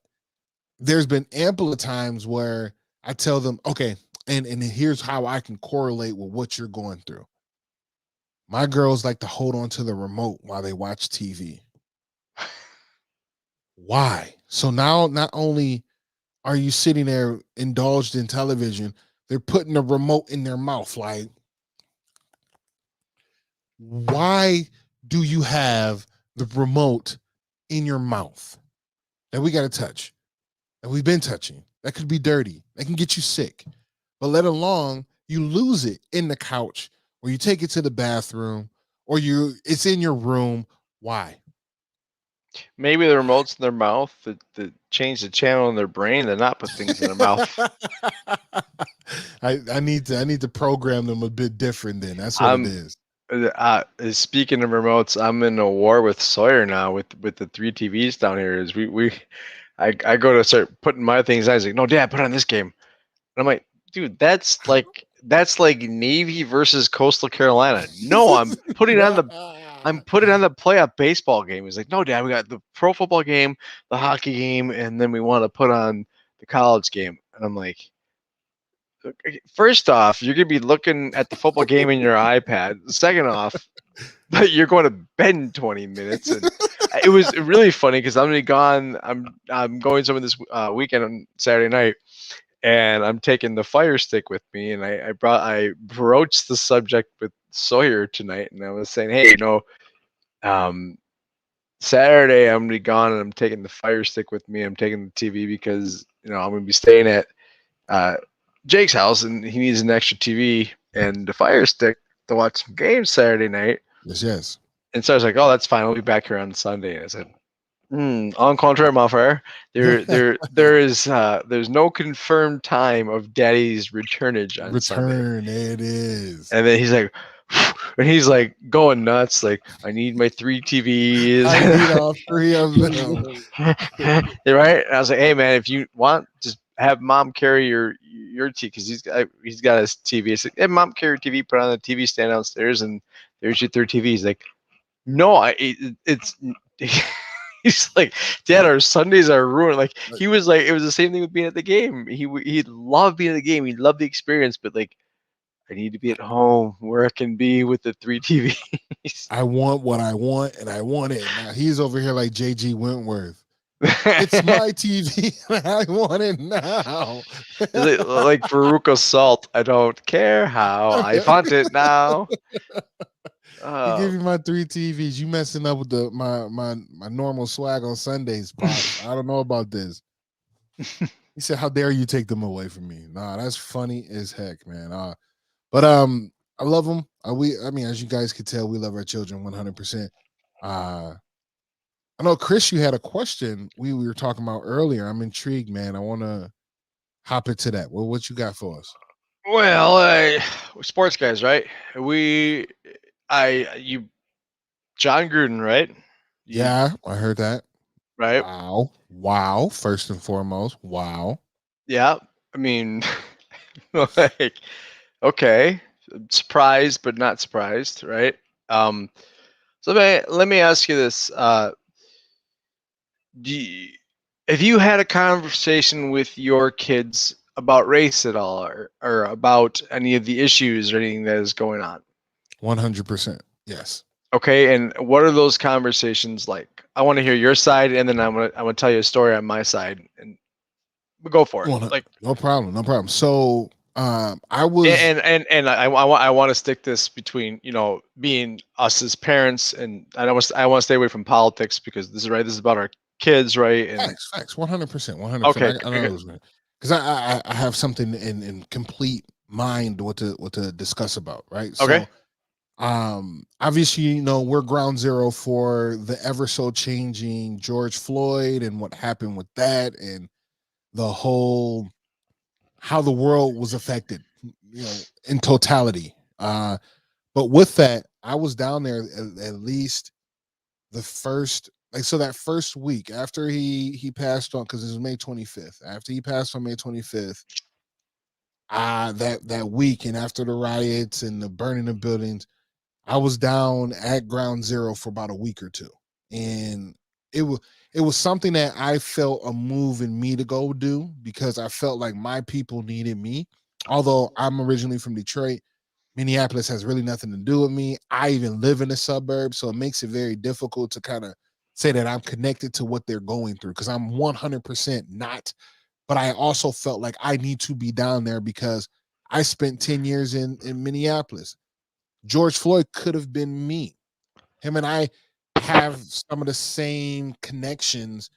there's been ample of times where I tell them, okay, and here's how I can correlate with what you're going through. My girls like to hold on to the remote while they watch TV. Why? So now not only are you sitting there indulged in television, they're putting the remote in their mouth. Like, why do you have the remote in your mouth that we got to touch, that we've been touching? That could be dirty. That can get you sick. But let alone you lose it in the couch, or you take it to the bathroom, or it's in your room. Why? Maybe the remote's in their mouth that change the channel in their brain and not put things in their mouth. I need to program them a bit different then. That's what it is. Speaking of remotes, I'm in a war with Sawyer now with the 3 TVs down here. Is I go to start putting my things on. He's like, no, Dad, put on this game. And I'm like, dude, that's like Navy versus Coastal Carolina. No, I'm putting on the playoff baseball game. He's like, no, Dad, we got the pro football game, the hockey game, and then we want to put on the college game. And I'm like, first off, you're gonna be looking at the football game in your iPad. Second off, but you're going to bed in 20 minutes. And it was really funny because I'm gonna be gone. I'm going somewhere this weekend on Saturday night, and I'm taking the Fire Stick with me. And I broached the subject with Sawyer tonight, and I was saying, hey, Saturday I'm gonna be gone, and I'm taking the Fire Stick with me. I'm taking the TV because I'm gonna be staying at Jake's house, and he needs an extra TV and a Fire Stick to watch some games Saturday night. Yes. And so I was like, oh, that's fine. I'll be back here on Sunday. And I said, en contraire, mon frère, there's no confirmed time of Daddy's returnage on Sunday. It is. And then he's like, and he's like going nuts. Like, I need my 3 TVs. I need all 3 of them. Right? And I was like, hey man, if you want, just have Mom carry your TV, because he's got his TV. I said, hey, Mom, carry your TV, put it on the TV stand downstairs, and there's your 3 TVs. He's like, no, it's. He's like, Dad, our Sundays are ruined. Like, he was like, it was the same thing with being at the game. He loved being at the game. He loved the experience, but like, I need to be at home where I can be with the 3 TVs. I want what I want, and I want it. Now he's over here like JG Wentworth. It's my TV. I want it now. Like Veruca Salt. I don't care how. I want it now. He give you my 3 TVs. You messing up with my normal swag on Sundays, Pops. I don't know about this. He said, how dare you take them away from me? Nah, that's funny as heck, man. But I love them. I mean, as you guys can tell, we love our children 100%. I know, Chris, you had a question we were talking about earlier. I'm intrigued, man. I want to hop into that. Well, what you got for us? Well, we're sports guys, right? John Gruden, right? Yeah, I heard that. Right. Wow. First and foremost, wow. Yeah. I mean, like, okay, surprised but not surprised, right? So let me ask you this: have you had a conversation with your kids about race at all, or about any of the issues or anything that is going on? 100%. Yes. Okay, and what are those conversations like? I want to hear your side, and then I'm gonna tell you a story on my side, and we'll go for it. Like, no problem. So I was, and I want to stick this between being us as parents, and I want to stay away from politics, because this is about our kids, right? And facts 100%. Okay, I know because I have something in complete mind what to discuss about, right? Okay. So obviously, we're ground zero for the ever so changing George Floyd and what happened with that, and the whole how the world was affected, in totality. But with that, I was down there at least the first, that first week after he passed on, because it was May 25th. After he passed on May 25th, that week, and after the riots and the burning of buildings, I was down at ground zero for about a week or two. And it was it was something that I felt a move in me to go do because I felt like my people needed me. Although I'm originally from Detroit, Minneapolis has really nothing to do with me. I even live in the suburbs, so it makes it very difficult to kind of say that I'm connected to what they're going through because I'm 100% not. But I also felt like I need to be down there because I spent 10 years in Minneapolis. George Floyd could have been me. Him and I have some of the same connections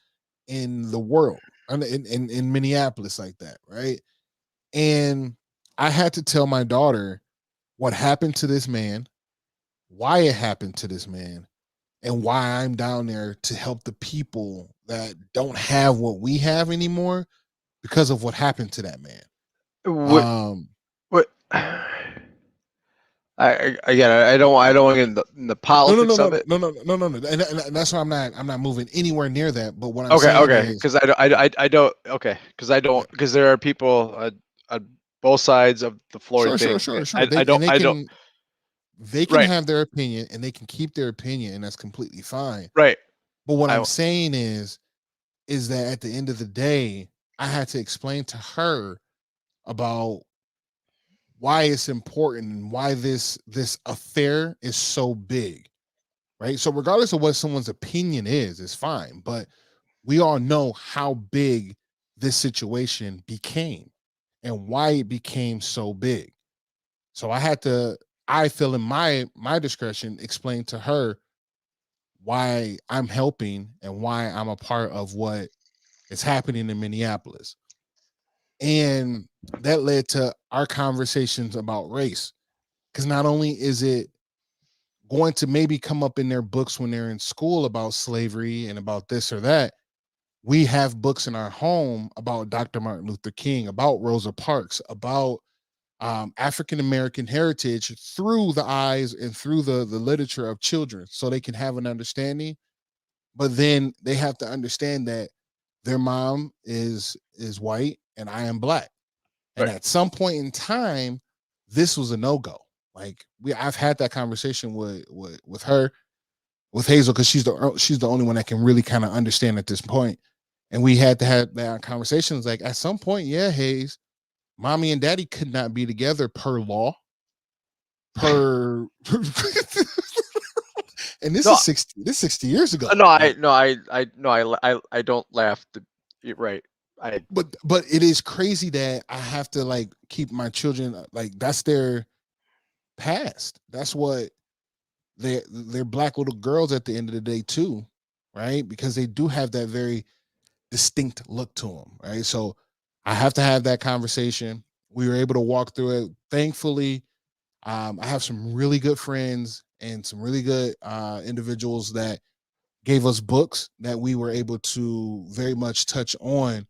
in the world, in Minneapolis, like that, right? And I had to tell my daughter what happened to this man, why it happened to this man, and why I'm down there to help the people that don't have what we have anymore because of what happened to that man. What? Um, What? Again, I don't want to get in the no, no, politics no, of no, it. no, no, no, no, no, and that's why I'm not moving anywhere near that. But what I'm Okay, saying okay, is, because I don't okay, because I yeah, don't because there are people on both sides of the Floyd sure, sure, thing. sure, sure. I, They I don't and they I don't can they can right, have their opinion and they can keep their opinion, and that's completely fine. right. But what I'm I saying is that at the end of the day, I had to explain to her about why it's important and why this affair is so big, right? So regardless of what someone's opinion is, it's fine, but we all know how big this situation became and why it became so big. So I had to, I feel in my discretion, explain to her why I'm helping and why I'm a part of what is happening in Minneapolis. And that led to our conversations about race. Because not only is it going to maybe come up in their books when they're in school about slavery and about this or that, we have books in our home about Dr. Martin Luther King, about Rosa Parks, about African American heritage through the eyes and through the literature of children, so they can have an understanding. But then they have to understand that their mom is white and I am black, and right. at some point in time, this was a no go. Like I've had that conversation with her, with Hazel, because she's the only one that can really kind of understand at this point. And we had to have that conversations. Like at some point, yeah, Hayes, mommy and daddy could not be together per law, per and this No, is 60 years ago. no, Like, I don't laugh. You're right. I but it is crazy that I have to like keep my children like that's their past. That's what they're black little girls at the end of the day too, right? Because they do have that very distinct look to them, right? So I have to have that conversation. We were able to walk through it. Thankfully, I have some really good friends and some really good individuals that gave us books that we were able to very much touch on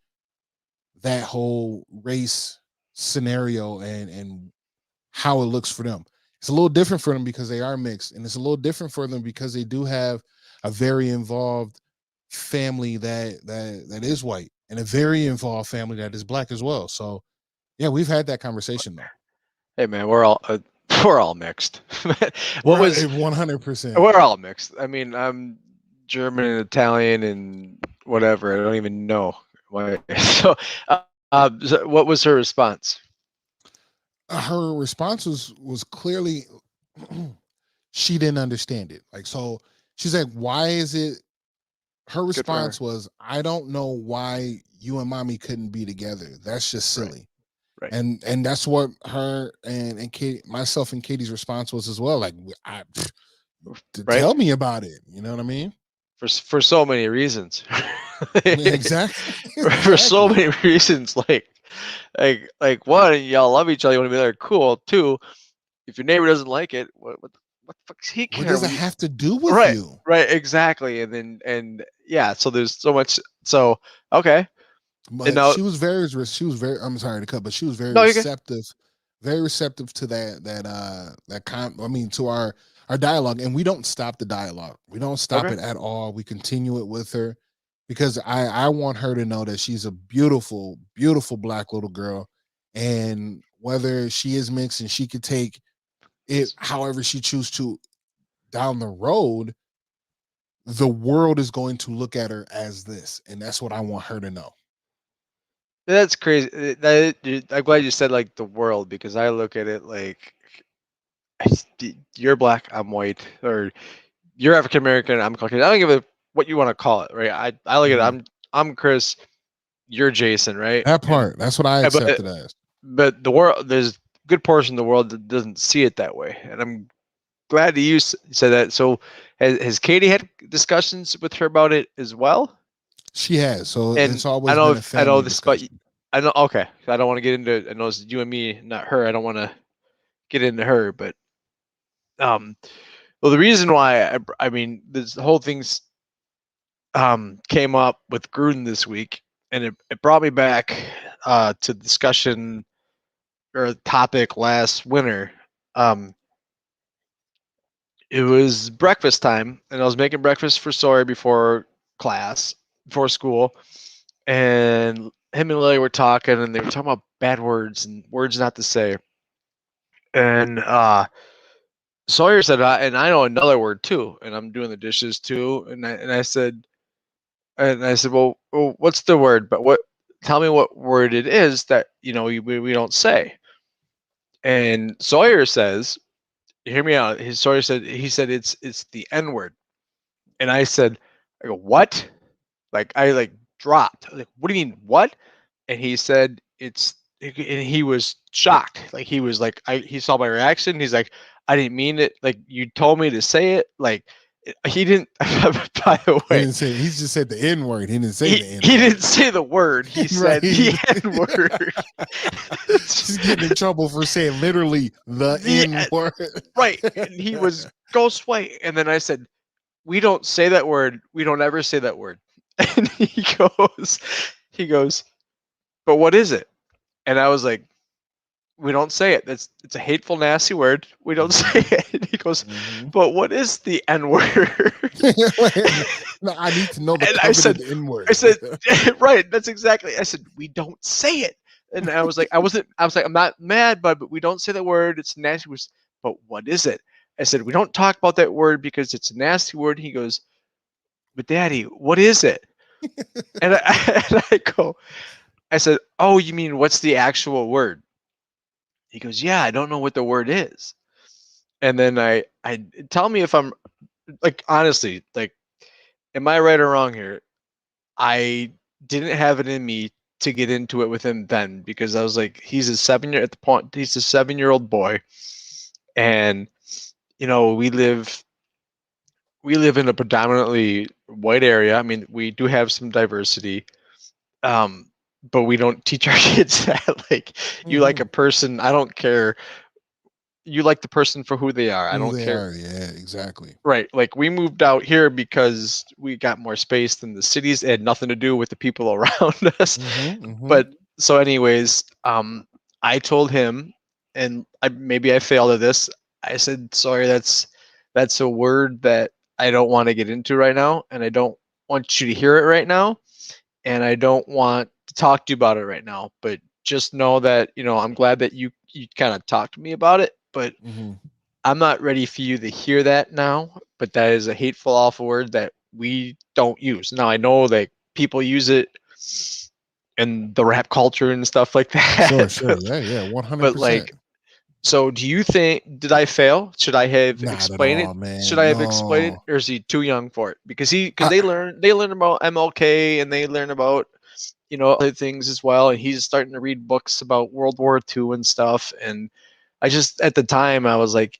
that whole race scenario and how it looks for them. It's a little different for them because they are mixed, and it's a little different for them because they do have a very involved family that is white and a very involved family that is black as well. So yeah, we've had that conversation though. hey man, we're all mixed. What We're was 100%. we're all mixed. I mean, I'm German and Italian and whatever. I don't even know why. So what was her response? Her response was clearly she didn't understand it. Like, so she's like, why is it? Her Good for her. response was, I don't know why you and mommy couldn't be together. That's just Right, silly. right. And that's what her and Katie, myself and Katie's response was as well. Like, Right. tell me about it. You know what I mean? For so many reasons. Yeah, exactly. For so Exactly. many reasons, like one, y'all love each other, you want to be there. Cool. Two, if your neighbor doesn't like it, what the fuck does he What care? does it What you have to do with right, you? right, exactly. And yeah, so there's so much. So okay, and But now she was very I'm sorry to cut, but she was no, you're good. very receptive to I mean to our dialogue. And we don't stop the dialogue. We don't stop Okay, it at all. We continue it with her because I want her to know that she's a beautiful, beautiful black little girl. And whether she is mixed and she could take however she chooses to down the road, the world is going to look at her as this, and that's what I want her to know. That's crazy. I'm glad you said like the world, because I look at it like you're black, I'm white, or you're African American, I'm Caucasian. I don't give a what you want to call it, right? I look at it, I'm Chris, you're Jason, right? That part, that's what I but accepted as. but the world, there's a good portion of the world that doesn't see it that way, and I'm glad that you said that. So has Katie had discussions with her about it as well? She has. So And it's always been a I know family this, but discussion. I know, okay, I don't want to get into, I know it's you and me, not her. I don't want to get into her, but well, the reason why I mean, this whole thing's came up with Gruden this week, and it brought me back to discussion or a topic last winter. It was breakfast time, and I was making breakfast for Sawyer before class, before school, and him and Lilly were talking, and they were talking about bad words and words not to say. And Sawyer said, and I know another word too, and I'm doing the dishes too, and I said, well, what's the word? But what? Tell me what word it is that we don't say. And Sawyer says, hear me out. Sawyer said, he said it's the N word, and I said, I go, what? Like I like dropped. Like, what do you mean what? And he said and he was shocked. Like he was like, he saw my reaction. He's like, I didn't mean it. Like you told me to say it. Like he didn't. By the He way, didn't say. He just said the N word. He didn't say the N word. He didn't say the word. He said the N word. He's getting in trouble for saying literally the N word. Right. And he was ghost white. And then I said, we don't say that word. We don't ever say that word. And he goes, but what is it? And I was like, we don't say it. It's a hateful, nasty word. We don't say it. And he goes, but what is the N word? No, I need to know the covenant N word. I said, right. That's exactly. I said, we don't say it. And I was like, I'm not mad, but we don't say that word. It's nasty. But what is it? I said, we don't talk about that word because it's a nasty word. He goes, but Daddy, what is it? and I said, oh, you mean what's the actual word? He goes, yeah, I don't know what the word is. And then I tell me if I'm like, honestly, like, am I right or wrong here? I didn't have it in me to get into it with him then, because I was like, he's a 7-year-old boy, and we live in a predominantly white area. I mean, we do have some diversity, but we don't teach our kids that. Like, you like a person, I don't care. You like the person for who they are. I don't care. Yeah, exactly. Right. Like, we moved out here because we got more space than the cities. It had nothing to do with the people around us. But so anyways, I told him, and maybe I failed at this. I said, sorry, that's a word that I don't want to get into right now, and I don't want you to hear it right now, and I don't want to talk to you about it right now. But just know that, I'm glad that you kind of talked to me about it, but I'm not ready for you to hear that now. But that is a hateful, awful word that we don't use. Now, I know that people use it in the rap culture and stuff like that. Sure. Yeah, 100%. But like, so do you think, did I fail? Should I have explained it? Man. Should I have explained it, or is he too young for it? Because they learn about MLK, and they learn about, other things as well. And he's starting to read books about World War II and stuff. And I just, at the time, I was like,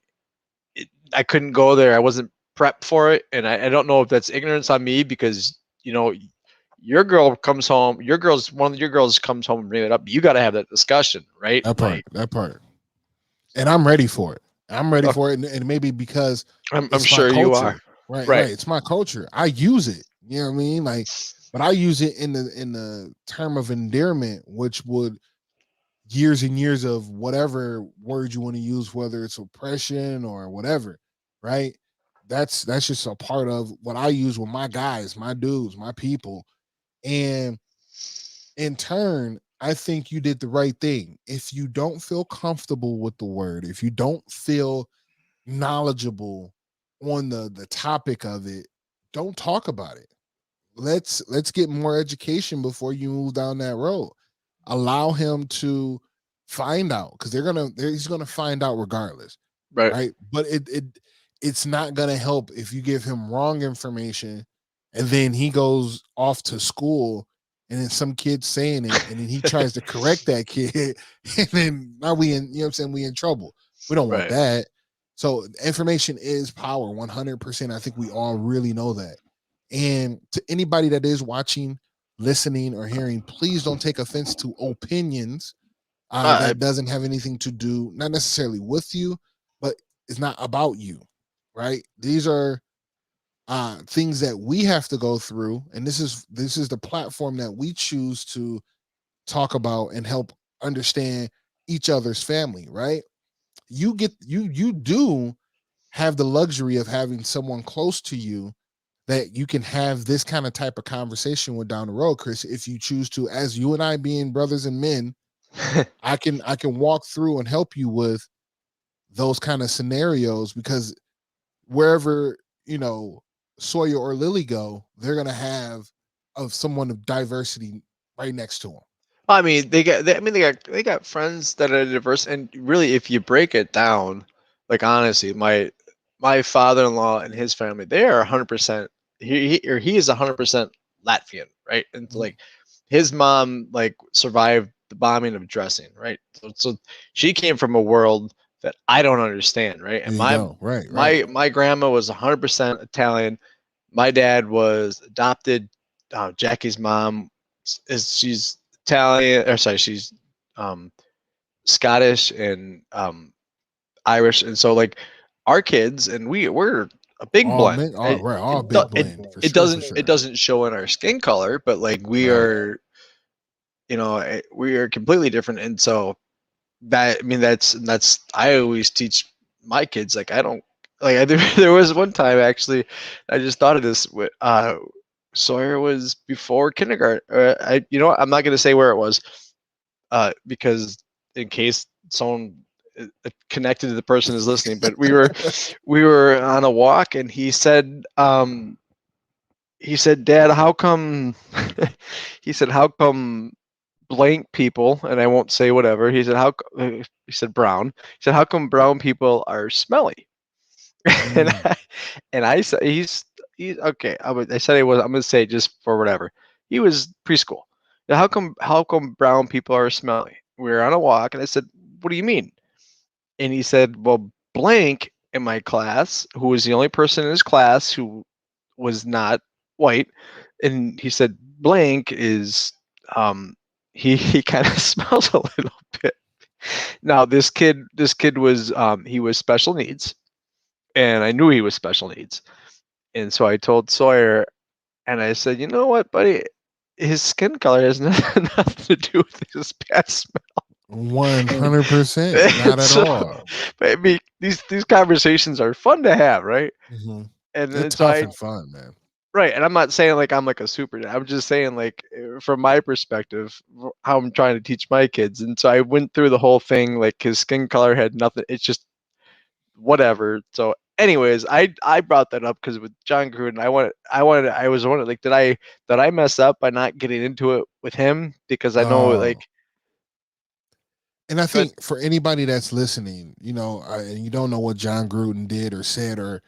I couldn't go there. I wasn't prepped for it. And I don't know if that's ignorance on me, because, your girl comes home, one of your girls comes home and bring it up. You got to have that discussion, right? That part. And I'm ready for it. I'm ready for it. And maybe because I'm sure you are. Right. It's my culture. I use it. You know what I mean? Like, but I use it in the term of endearment, which would years and years of whatever word you want to use, whether it's oppression or whatever, right? That's just a part of what I use with my guys, my dudes, my people. And in turn, I think you did the right thing. If you don't feel comfortable with the word, if you don't feel knowledgeable on the topic of it, don't talk about it. Let's get more education before you move down that road. Allow him to find out, because he's gonna find out regardless, Right. right? But it's not gonna help if you give him wrong information and then he goes off to school and then some kid's saying it and then he tries to correct that kid and then now we in, you know what I'm saying, we in trouble. We don't want Right. that. So information is power, 100%. I think we all really know that. And to anybody that is watching, listening, or hearing, please don't take offense to opinions I, that doesn't have anything to do, not necessarily with you, but it's not about you, right? These are things that we have to go through, and this is the platform that we choose to talk about and help understand each other's family, right? You do have the luxury of having someone close to you that you can have this kind of type of conversation with down the road, Chris, if you choose to. As you and I being brothers and men, I can walk through and help you with those kind of scenarios, because wherever, Sawyer or Lilly go, they're gonna have of someone of diversity right next to them. I mean, they got friends that are diverse, and really, if you break it down, like honestly, my father-in-law and his family, they are 100%. He is 100% Latvian, right? And Mhm. like his mom like survived the bombing of dressing, right? So she came from a world that I don't understand, right? There And you my go. Right, right. my grandma was 100% Italian. My dad was adopted. Jackie's mom she's Italian, or sorry, she's um, Scottish and Irish, and so like our kids and we're a big All blend. men, all right, all Do- big it blend for it sure, for doesn't it sure. doesn't show in our skin color, but like we Right. are, we are completely different, and so that, I mean, that's I always teach my kids, like I don't like there was one time actually I just thought of this with Sawyer was before kindergarten. What, I'm not going to say where it was, because in case someone connected to the person is listening, but we were on a walk and he said, Dad, how come he said, how come blank people, and I won't say whatever. He said, he said brown. He said, how come brown people are smelly? and Mm. I, and I said, he's okay. I said he was. I'm gonna say just for whatever. He was preschool. Now, how come brown people are smelly? We were on a walk, and I said, what do you mean? And he said, well, blank in my class, who was the only person in his class who was not white, and he said blank is he kind of smells a little bit. Now this kid was he was special needs, and I knew he was special needs, and so I told Sawyer, and I said, you know what, buddy, his skin color has nothing to do with his bad smell. 100%. And Not at so, all. but I mean, these conversations are fun to have, right? Hmm. And They're then so tough I and fun, man. Right, and I'm not saying like I'm like a super dad. I'm just saying like from my perspective, how I'm trying to teach my kids. And so I went through the whole thing. Like his skin color had nothing. It's just whatever. So, anyways, I brought that up because with John Gruden, I was wondering, like, did I mess up by not getting into it with him, because I know Oh, like and I good think for anybody that's listening, and you don't know what John Gruden did or said, or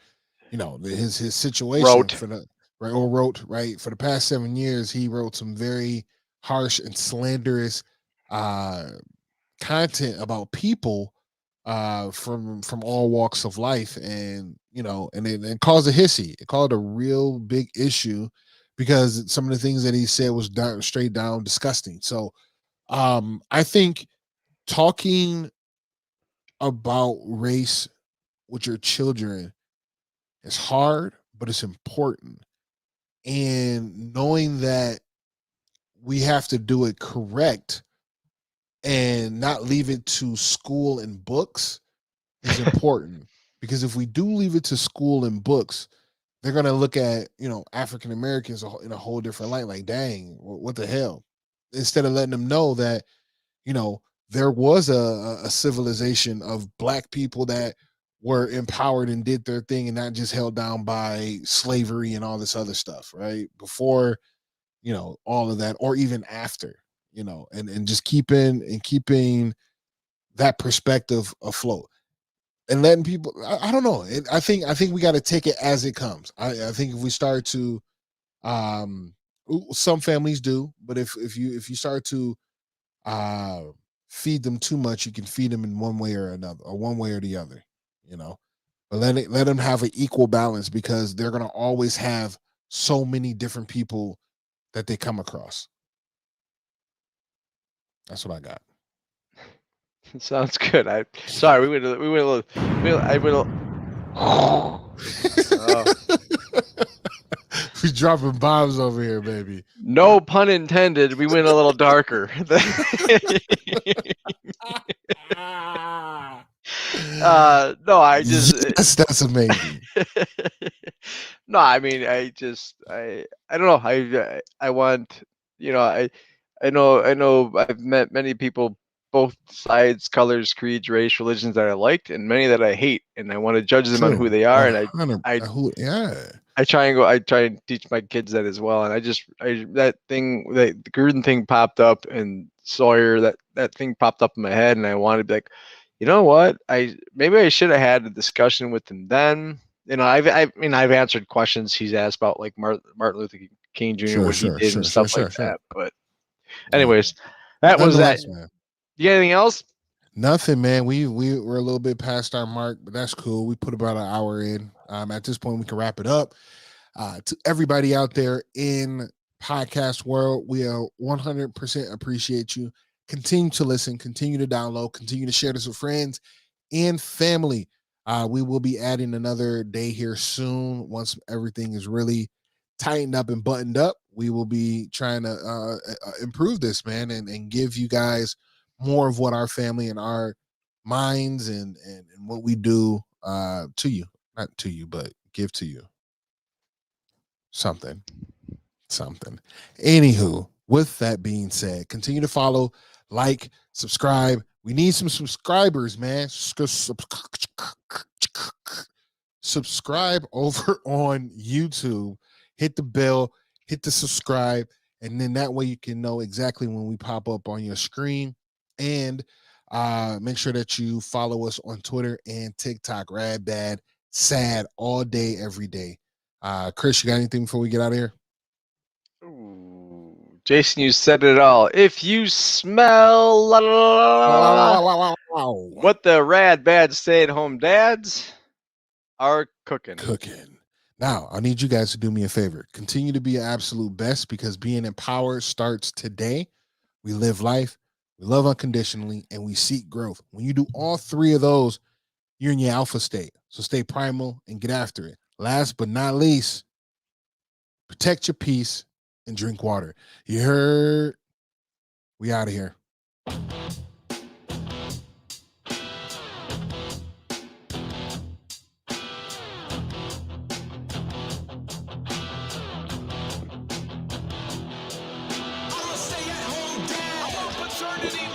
his situation wrote. for the right, or wrote, right, for the past 7 years, he wrote some very harsh and slanderous uh content about people from all walks of life, and and it caused a hissy. It caused a real big issue because some of the things that he said was straight down disgusting. So I think talking about race with your children is hard, but it's important. And knowing that we have to do it correct and not leave it to school and books is important. Because if we do leave it to school and books, they're going to look at, African Americans in a whole different light. Like, dang, what the hell? instead of letting them know that, you know, there was a civilization of black people that were empowered and did their thing and not just held down by slavery and all this other stuff, right? Before, you know, all of that, or even after, you know, and just keeping that perspective afloat and letting people, I don't know. I think we got to take it as it comes. I think if we start to, some families do, but if you start to uh feed them too much, you can feed them in one way or another, or one way or the other, you know. But let them have an equal balance, because they're gonna always have so many different people that they come across. That's what I got. Sounds good. Sorry, we went a little. I went a We dropping bombs over here, baby. No pun intended. We went a little darker. No, I just. Yes, that's amazing. No, I mean, I don't know. I want, you know, I know I've met many people, both sides, colors, creeds, race, religions, that I liked, and many that I hate, and I want to judge them on who they are. And I try and teach my kids that as well. And that the Gruden thing popped up, and Sawyer, that thing popped up in my head, and I wanted to be like, you know what? Maybe I should have had a discussion with him then. You know, I've answered questions he's asked about, like Martin Luther King Jr., what he did and stuff like that. But anyways, that was that. Man. You got anything else? Nothing, man. We were a little bit past our mark, but that's cool. We put about an hour in. At this point, we can wrap it up. To everybody out there in podcast world, we 100% appreciate you. Continue to listen, continue to download, continue to share this with friends and family. We will be adding another day here soon. Once everything is really tightened up and buttoned up, we will be trying to improve this, man, and give you guys more of what our family and our minds and what we do to you. Not to you, but give to you. Something. Anywho, with that being said, continue to follow, like, subscribe. We need some subscribers, man. Subscribe over on YouTube. Hit the bell, hit the subscribe, and then that way you can know exactly when we pop up on your screen. And make sure that you follow us on Twitter and TikTok. Rad, bad, sad, all day, every day. Chris, you got anything before we get out of here? Ooh, Jason, you said it all. If you smell what the rad bad stay-at-home dads are cooking. Now, I need you guys to do me a favor. Continue to be your absolute best, because being empowered starts today. We live life, we love unconditionally, and we seek growth. When you do all three of those, you're in your alpha state. So stay primal and get after it. Last but not least, protect your peace and drink water. You heard? We out of here. Paternity